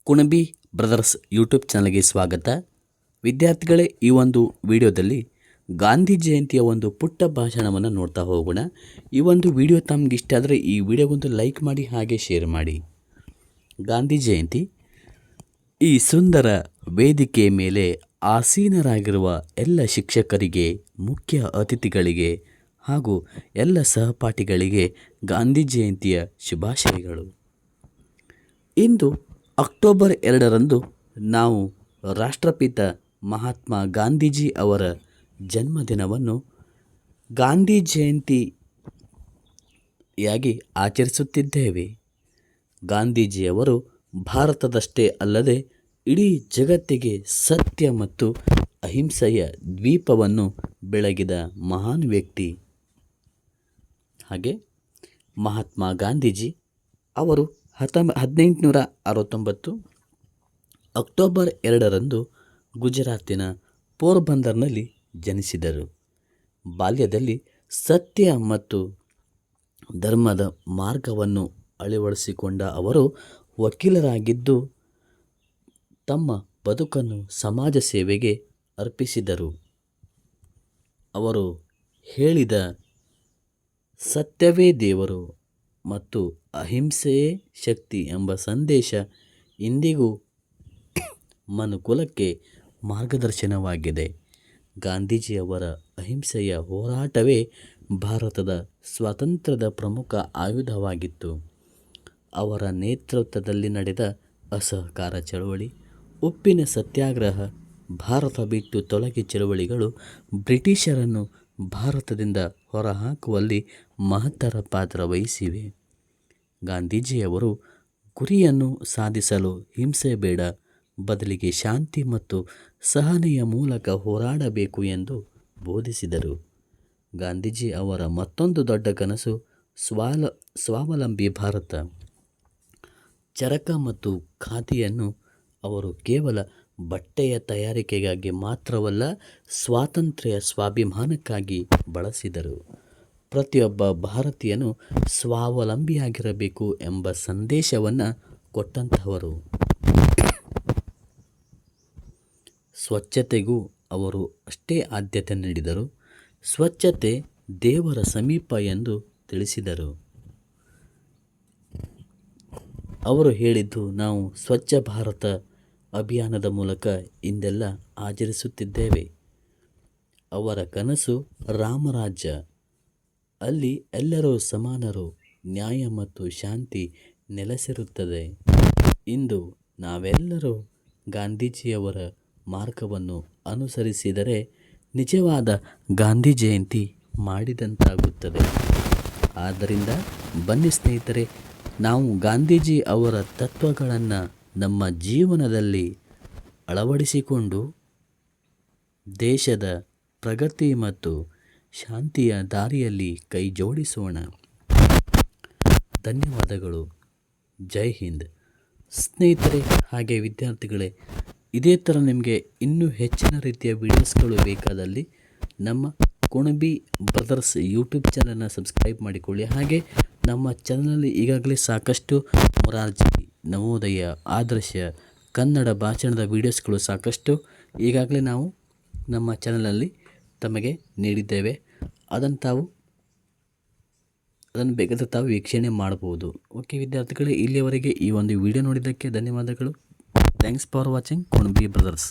Kunbi brothers YouTube ಚಾನಲ್ಗೆ ಸ್ವಾಗತ. ವಿದ್ಯಾರ್ಥಿಗಳೇ, ಈ ಒಂದು ವಿಡಿಯೋದಲ್ಲಿ ಗಾಂಧಿ ಜಯಂತಿಯ ಒಂದು ಪುಟ್ಟ ಭಾಷಣವನ್ನು ನೋಡ್ತಾ ಹೋಗೋಣ. ಈ ಒಂದು ವಿಡಿಯೋ ತಮ್ಗೆ ಇಷ್ಟ ಆದರೆ ಈ ವಿಡಿಯೋಗೊಂದು ಲೈಕ್ ಮಾಡಿ, ಹಾಗೆ ಶೇರ್ ಮಾಡಿ. ಗಾಂಧಿ ಜಯಂತಿ ಈ ಸುಂದರ ವೇದಿಕೆಯ ಮೇಲೆ ಆಸೀನರಾಗಿರುವ ಎಲ್ಲ ಶಿಕ್ಷಕರಿಗೆ, ಮುಖ್ಯ ಅತಿಥಿಗಳಿಗೆ ಹಾಗೂ ಎಲ್ಲ ಸಹಪಾಠಿಗಳಿಗೆ ಗಾಂಧಿ ಜಯಂತಿಯ ಶುಭಾಶಯಗಳು. ಇಂದು ಅಕ್ಟೋಬರ್ 2ರಂದು ನಾವು ರಾಷ್ಟ್ರಪಿತ ಮಹಾತ್ಮ ಗಾಂಧೀಜಿ ಅವರ ಜನ್ಮದಿನವನ್ನು ಗಾಂಧಿ ಜಯಂತಿಯಾಗಿ ಆಚರಿಸುತ್ತಿದ್ದೇವೆ. ಗಾಂಧೀಜಿಯವರು ಭಾರತದಷ್ಟೇ ಅಲ್ಲದೆ ಇಡೀ ಜಗತ್ತಿಗೆ ಸತ್ಯ ಮತ್ತು ಅಹಿಂಸೆಯ ದ್ವೀಪವನ್ನು ಬೆಳಗಿದ ಮಹಾನ್ ವ್ಯಕ್ತಿ. ಹಾಗೆ ಮಹಾತ್ಮ ಗಾಂಧೀಜಿ ಅವರು 1869 ಅಕ್ಟೋಬರ್ 2ರಂದು ಗುಜರಾತಿನ ಪೋರ್ಬಂದರ್ನಲ್ಲಿ ಜನಿಸಿದರು. ಬಾಲ್ಯದಲ್ಲಿ ಸತ್ಯ ಮತ್ತು ಧರ್ಮದ ಮಾರ್ಗವನ್ನು ಅಳವಡಿಸಿಕೊಂಡ ಅವರು ವಕೀಲರಾಗಿದ್ದು ತಮ್ಮ ಬದುಕನ್ನು ಸಮಾಜ ಸೇವೆಗೆ ಅರ್ಪಿಸಿದರು. ಅವರು ಹೇಳಿದ ಸತ್ಯವೇ ದೇವರು ಮತ್ತು ಅಹಿಂಸೆಯೇ ಶಕ್ತಿ ಎಂಬ ಸಂದೇಶ ಇಂದಿಗೂ ಮನುಕುಲಕ್ಕೆ ಮಾರ್ಗದರ್ಶನವಾಗಿದೆ. ಗಾಂಧೀಜಿಯವರ ಅಹಿಂಸೆಯ ಹೋರಾಟವೇ ಭಾರತದ ಸ್ವಾತಂತ್ರ್ಯದ ಪ್ರಮುಖ ಆಯುಧವಾಗಿತ್ತು. ಅವರ ನೇತೃತ್ವದಲ್ಲಿ ನಡೆದ ಅಸಹಕಾರ ಚಳವಳಿ, ಉಪ್ಪಿನ ಸತ್ಯಾಗ್ರಹ, ಭಾರತ ಬಿಟ್ಟು ತೊಲಗಿ ಚಳವಳಿಗಳು ಬ್ರಿಟಿಷರನ್ನು ಭಾರತದಿಂದ ಹೊರಹಾಕುವಲ್ಲಿ ಮಹತ್ತರ ಪಾತ್ರ ವಹಿಸಿವೆ. ಗಾಂಧೀಜಿಯವರು ಗುರಿಯನ್ನು ಸಾಧಿಸಲು ಹಿಂಸೆ ಬೇಡ, ಬದಲಿಗೆ ಶಾಂತಿ ಮತ್ತು ಸಹನೆಯ ಮೂಲಕ ಹೋರಾಡಬೇಕು ಎಂದು ಬೋಧಿಸಿದರು. ಗಾಂಧೀಜಿ ಅವರ ಮತ್ತೊಂದು ದೊಡ್ಡ ಕನಸು ಸ್ವಾವಲಂಬಿ ಭಾರತ. ಚರಕ ಮತ್ತು ಖಾದಿಯನ್ನು ಅವರು ಕೇವಲ ಬಟ್ಟೆಯ ತಯಾರಿಕೆಗಾಗಿ ಮಾತ್ರವಲ್ಲ, ಸ್ವಾತಂತ್ರ್ಯ ಸ್ವಾಭಿಮಾನಕ್ಕಾಗಿ ಬಳಸಿದರು. ಪ್ರತಿಯೊಬ್ಬ ಭಾರತೀಯನು ಸ್ವಾವಲಂಬಿಯಾಗಿರಬೇಕು ಎಂಬ ಸಂದೇಶವನ್ನು ಕೊಟ್ಟಂತಹವರು. ಸ್ವಚ್ಛತೆಗೂ ಅವರು ಅಷ್ಟೇ ಆದ್ಯತೆ ನೀಡಿದರು. ಸ್ವಚ್ಛತೆ ದೇವರ ಸಮೀಪ ಎಂದು ತಿಳಿಸಿದರು. ಅವರು ಹೇಳಿದ್ದು ನಾವು ಸ್ವಚ್ಛ ಭಾರತ ಅಭಿಯಾನದ ಮೂಲಕ ಇಂದೆಲ್ಲ ಆಚರಿಸುತ್ತಿದ್ದೇವೆ. ಅವರ ಕನಸು ರಾಮರಾಜ್ಯ, ಅಲ್ಲಿ ಎಲ್ಲರೂ ಸಮಾನರು, ನ್ಯಾಯ ಮತ್ತು ಶಾಂತಿ ನೆಲೆಸಿರುತ್ತದೆ. ಇಂದು ನಾವೆಲ್ಲರೂ ಗಾಂಧೀಜಿಯವರ ಮಾರ್ಗವನ್ನು ಅನುಸರಿಸಿದರೆ ನಿಜವಾದ ಗಾಂಧಿ ಜಯಂತಿ ಮಾಡಿದಂತಾಗುತ್ತದೆ. ಆದ್ದರಿಂದ ಬನ್ನಿ ಸ್ನೇಹಿತರೆ, ನಾವು ಗಾಂಧೀಜಿ ಅವರ ತತ್ವಗಳನ್ನು ನಮ್ಮ ಜೀವನದಲ್ಲಿ ಅಳವಡಿಸಿಕೊಂಡು ದೇಶದ ಪ್ರಗತಿ ಮತ್ತು ಶಾಂತಿಯ ದಾರಿಯಲ್ಲಿ ಕೈ ಜೋಡಿಸೋಣ. ಧನ್ಯವಾದಗಳು. ಜೈ ಹಿಂದ್. ಸ್ನೇಹಿತರೆ, ಹಾಗೆ ವಿದ್ಯಾರ್ಥಿಗಳೇ, ಇದೇ ಥರ ನಿಮಗೆ ಇನ್ನೂ ಹೆಚ್ಚಿನ ರೀತಿಯ ವಿಡಿಯೋಸ್ಗಳು ಬೇಕಾದಲ್ಲಿ ನಮ್ಮ ಕುಣಬಿ ಬ್ರದರ್ಸ್ ಯೂಟ್ಯೂಬ್ ಚಾನಲನ್ನು ಸಬ್ಸ್ಕ್ರೈಬ್ ಮಾಡಿಕೊಳ್ಳಿ. ಹಾಗೆ ನಮ್ಮ ಚಾನಲಲ್ಲಿ ಈಗಾಗಲೇ ಸಾಕಷ್ಟು ಮೊರಾರ್ಜಿ, ನವೋದಯ, ಆದರ್ಶ, ಕನ್ನಡ ಭಾಷಣದ ವಿಡಿಯೋಸ್ಗಳು ಸಾಕಷ್ಟು ಈಗಾಗಲೇ ನಾವು ನಮ್ಮ ಚಾನಲಲ್ಲಿ ತಮಗೆ ನೀಡಿದ್ದೇವೆ. ಅದನ್ನು ಬೇಕಾದರೆ ತಾವು ವೀಕ್ಷಣೆ ಮಾಡ್ಬೋದು. ಓಕೆ ವಿದ್ಯಾರ್ಥಿಗಳೇ, ಇಲ್ಲಿಯವರೆಗೆ ಈ ಒಂದು ವಿಡಿಯೋ ನೋಡಿದ್ದಕ್ಕೆ ಧನ್ಯವಾದಗಳು. Thanks for watching Kunabi brothers.